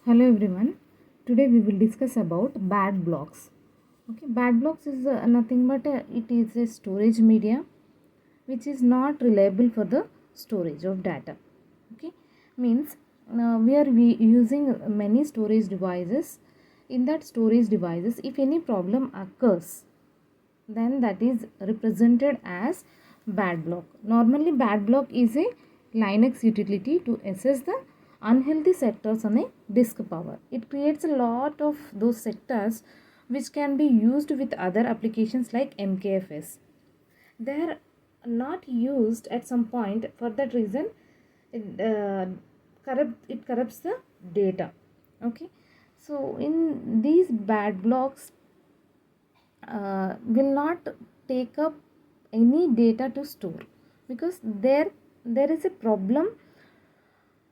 Hello everyone. Today we will discuss about bad blocks. Okay, bad blocks is nothing but it is a storage media which is not reliable for the storage of data. Okay, means we using many storage devices. In that storage devices, if any problem occurs, then that is represented as bad block. Normally, bad block is a Linux utility to assess the unhealthy sectors on a disk power. It creates a lot of those sectors which can be used with other applications like MKFS. They are not used at some point. For that reason, it corrupts the data. Okay, so in these bad blocks will not take up any data to store, because there is a problem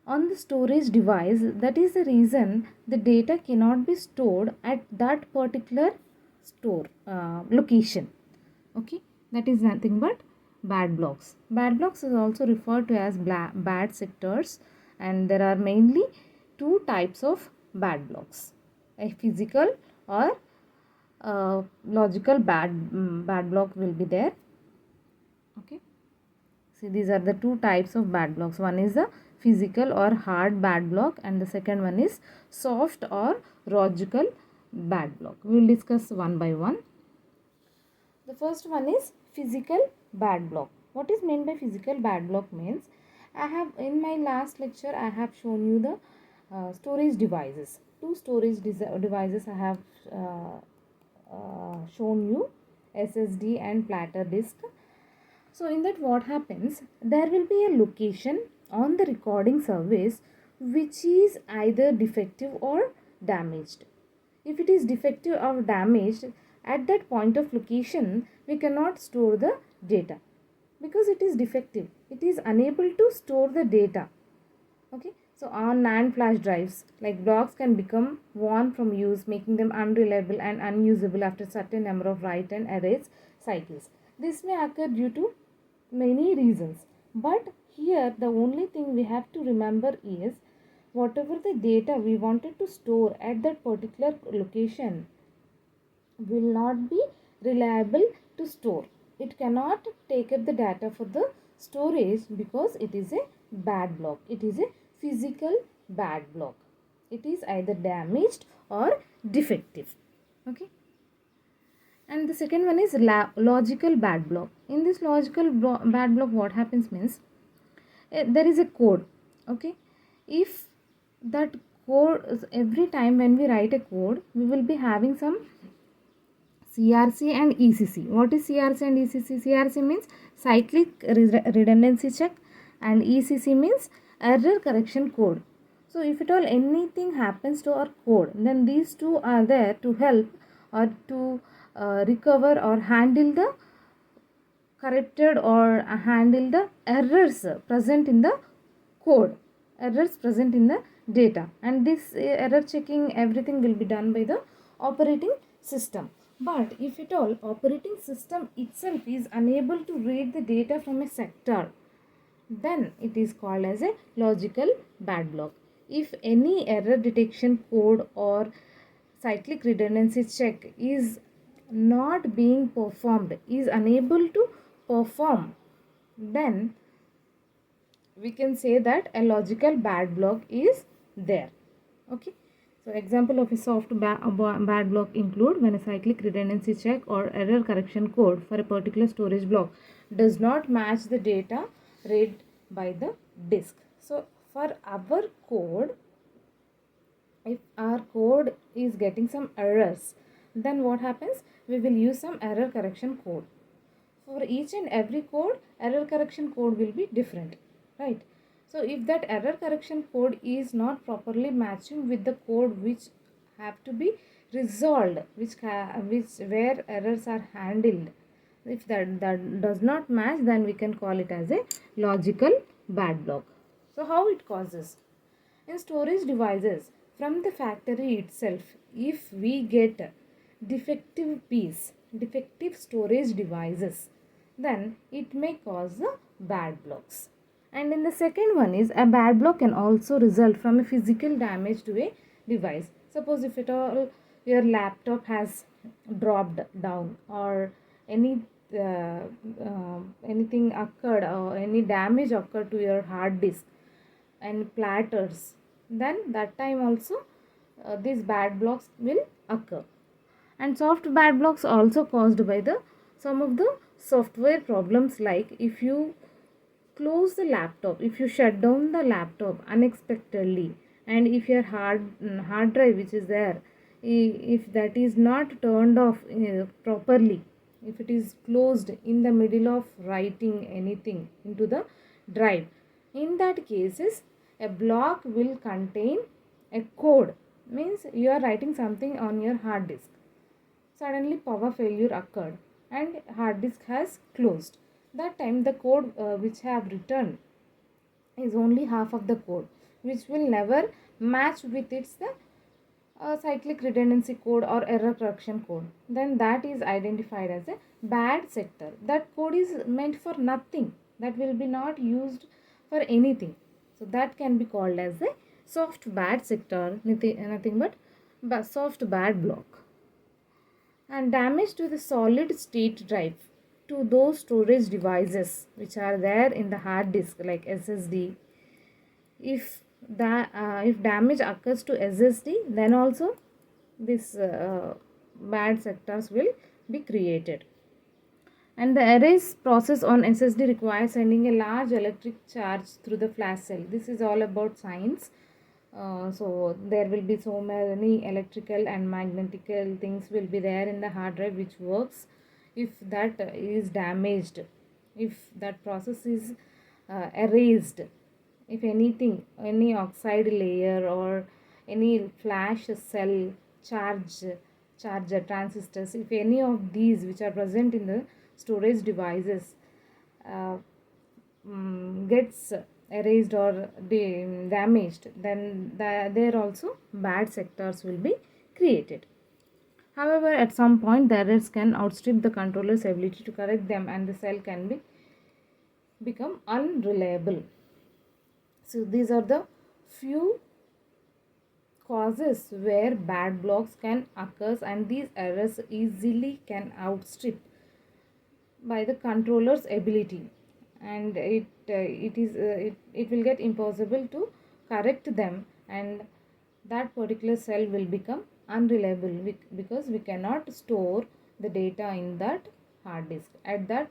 on the storage device. That is the reason the data cannot be stored at that particular store location. Okay, that is nothing but bad blocks. Bad blocks is also referred to as bad sectors, and there are mainly two types of bad blocks: a physical or logical bad block will be there. Okay, see, these are the two types of bad blocks. One is the physical or hard bad block, and the second one is soft or logical bad block. We will discuss one by one. The first one is physical bad block. What is meant by physical bad block means, I have in my last lecture I have shown you the storage devices. Two storage devices I have shown you, SSD and platter disk. So in that what happens, there will be a location on the recording service which is either defective or damaged. If it is defective or damaged, at that point of location we cannot store the data, because it is defective. It is unable to store the data. Okay, so on NAND flash drives, like blocks can become worn from use, making them unreliable and unusable after certain number of write and erase cycles. This may occur due to many reasons, but here the only thing we have to remember is, whatever the data we wanted to store at that particular location will not be reliable to store. It cannot take up the data for the storage because it is a bad block. It is a physical bad block. It is either damaged or defective. Okay. And the second one is logical bad block. In this logical bad block, what happens means, there is a code. Okay, if that code, every time when we write a code, we will be having some CRC and ECC. What is CRC and ECC? CRC means cyclic redundancy check, and ECC means error correction code. So if at all anything happens to our code, then these two are there to help or to recover or handle the corrected or handle the errors present in the code, errors present in the data. And this error checking, everything will be done by the operating system. But if at all operating system itself is unable to read the data from a sector, then it is called as a logical bad block. If any error detection code or cyclic redundancy check is not being performed, is unable to perform, then we can say that a logical bad block is there. Okay, so example of a soft bad block include when a cyclic redundancy check or error correction code for a particular storage block does not match the data read by the disk. So for our code, if our code is getting some errors, then what happens, we will use some error correction code. For each and every code, error correction code will be different, right? So if that error correction code is not properly matching with the code which have to be resolved, which where errors are handled, if that does not match, then we can call it as a logical bad block. So how it causes? In storage devices, from the factory itself, if we get defective storage devices, then it may cause the bad blocks. And in the second one is, a bad block can also result from a physical damage to a device. Suppose if at all your laptop has dropped down, or any uh, anything occurred, or any damage occurred to your hard disk and platters, then that time also these bad blocks will occur. And soft bad blocks also caused by the some of the software problems, like if you close the laptop, if you shut down the laptop unexpectedly, and if your hard drive which is there, if that is not turned off properly, if it is closed in the middle of writing anything into the drive, in that cases a block will contain a code, means you are writing something on your hard disk. Suddenly power failure occurred and hard disk has closed. That time the code which have written is only half of the code, which will never match with its the cyclic redundancy code or error correction code. Then that is identified as a bad sector. That code is meant for nothing, that will be not used for anything. So that can be called as a soft bad sector, nothing but soft bad block. And damage to the solid state drive, to those storage devices which are there in the hard disk like SSD. If damage occurs to SSD, then also this bad sectors will be created. And the erase process on SSD requires sending a large electric charge through the flash cell. This is all about science. So there will be so many electrical and magnetical things will be there in the hard drive which works. If that is damaged, if that process is erased, if anything, any oxide layer or any flash cell charger transistors, if any of these which are present in the storage devices uh, gets erased or damaged, then there also bad sectors will be created. However, at some point the errors can outstrip the controller's ability to correct them, and the cell can become unreliable. So these are the few causes where bad blocks can occur, and these errors easily can outstrip by the controller's ability, and it will get impossible to correct them, and that particular cell will become unreliable because we cannot store the data in that hard disk at that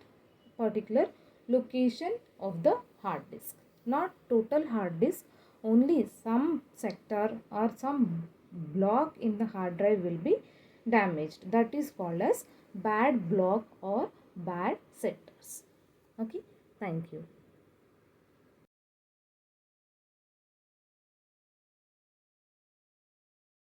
particular location of the hard disk. Not total hard disk, only some sector or some block in the hard drive will be damaged. That is called as bad block or bad sectors. Okay, thank you.